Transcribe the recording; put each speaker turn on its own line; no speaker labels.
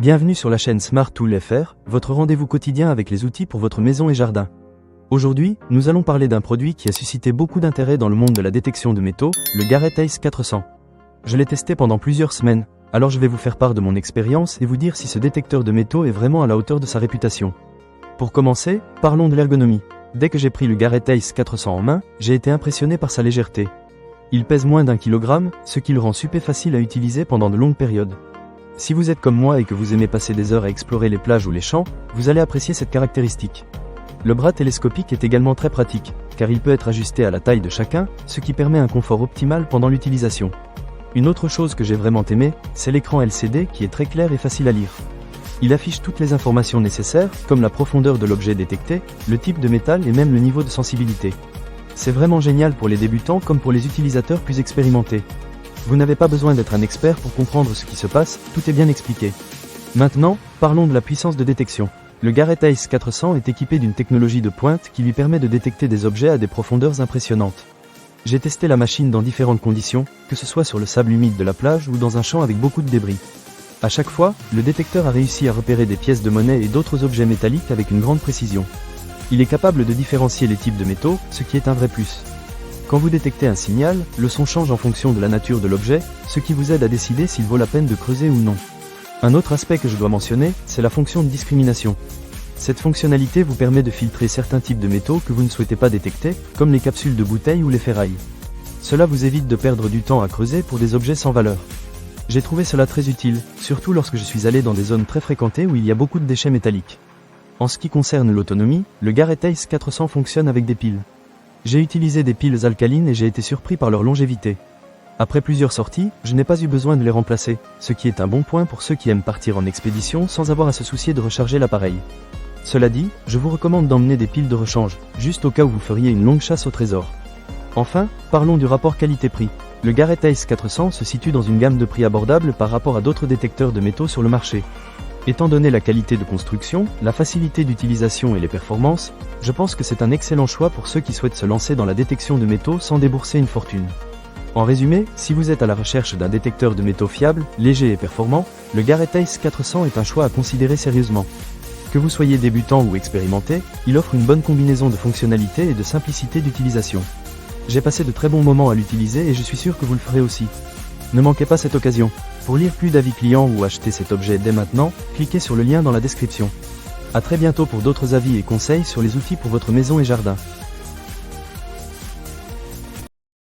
Bienvenue sur la chaîne Smart Tool FR, votre rendez-vous quotidien avec les outils pour votre maison et jardin. Aujourd'hui, nous allons parler d'un produit qui a suscité beaucoup d'intérêt dans le monde de la détection de métaux, le Garrett Ace 400. Je l'ai testé pendant plusieurs semaines, alors je vais vous faire part de mon expérience et vous dire si ce détecteur de métaux est vraiment à la hauteur de sa réputation. Pour commencer, parlons de l'ergonomie. Dès que j'ai pris le Garrett Ace 400 en main, j'ai été impressionné par sa légèreté. Il pèse moins d'1 kg, ce qui le rend super facile à utiliser pendant de longues périodes. Si vous êtes comme moi et que vous aimez passer des heures à explorer les plages ou les champs, vous allez apprécier cette caractéristique. Le bras télescopique est également très pratique, car il peut être ajusté à la taille de chacun, ce qui permet un confort optimal pendant l'utilisation. Une autre chose que j'ai vraiment aimé, c'est l'écran LCD qui est très clair et facile à lire. Il affiche toutes les informations nécessaires, comme la profondeur de l'objet détecté, le type de métal et même le niveau de sensibilité. C'est vraiment génial pour les débutants comme pour les utilisateurs plus expérimentés. Vous n'avez pas besoin d'être un expert pour comprendre ce qui se passe, tout est bien expliqué. Maintenant, parlons de la puissance de détection. Le Garrett Ace 400 est équipé d'une technologie de pointe qui lui permet de détecter des objets à des profondeurs impressionnantes. J'ai testé la machine dans différentes conditions, que ce soit sur le sable humide de la plage ou dans un champ avec beaucoup de débris. À chaque fois, le détecteur a réussi à repérer des pièces de monnaie et d'autres objets métalliques avec une grande précision. Il est capable de différencier les types de métaux, ce qui est un vrai plus. Quand vous détectez un signal, le son change en fonction de la nature de l'objet, ce qui vous aide à décider s'il vaut la peine de creuser ou non. Un autre aspect que je dois mentionner, c'est la fonction de discrimination. Cette fonctionnalité vous permet de filtrer certains types de métaux que vous ne souhaitez pas détecter, comme les capsules de bouteilles ou les ferrailles. Cela vous évite de perdre du temps à creuser pour des objets sans valeur. J'ai trouvé cela très utile, surtout lorsque je suis allé dans des zones très fréquentées où il y a beaucoup de déchets métalliques. En ce qui concerne l'autonomie, le Garrett Ace 400 fonctionne avec des piles. J'ai utilisé des piles alcalines et j'ai été surpris par leur longévité. Après plusieurs sorties, je n'ai pas eu besoin de les remplacer, ce qui est un bon point pour ceux qui aiment partir en expédition sans avoir à se soucier de recharger l'appareil. Cela dit, je vous recommande d'emmener des piles de rechange, juste au cas où vous feriez une longue chasse au trésor. Enfin, parlons du rapport qualité-prix. Le Garrett Ace 400 se situe dans une gamme de prix abordable par rapport à d'autres détecteurs de métaux sur le marché. Étant donné la qualité de construction, la facilité d'utilisation et les performances, je pense que c'est un excellent choix pour ceux qui souhaitent se lancer dans la détection de métaux sans débourser une fortune. En résumé, si vous êtes à la recherche d'un détecteur de métaux fiable, léger et performant, le Garrett Ace 400 est un choix à considérer sérieusement. Que vous soyez débutant ou expérimenté, il offre une bonne combinaison de fonctionnalités et de simplicité d'utilisation. J'ai passé de très bons moments à l'utiliser et je suis sûr que vous le ferez aussi. Ne manquez pas cette occasion. Pour lire plus d'avis clients ou acheter cet objet dès maintenant, cliquez sur le lien dans la description. À très bientôt pour d'autres avis et conseils sur les outils pour votre maison et jardin.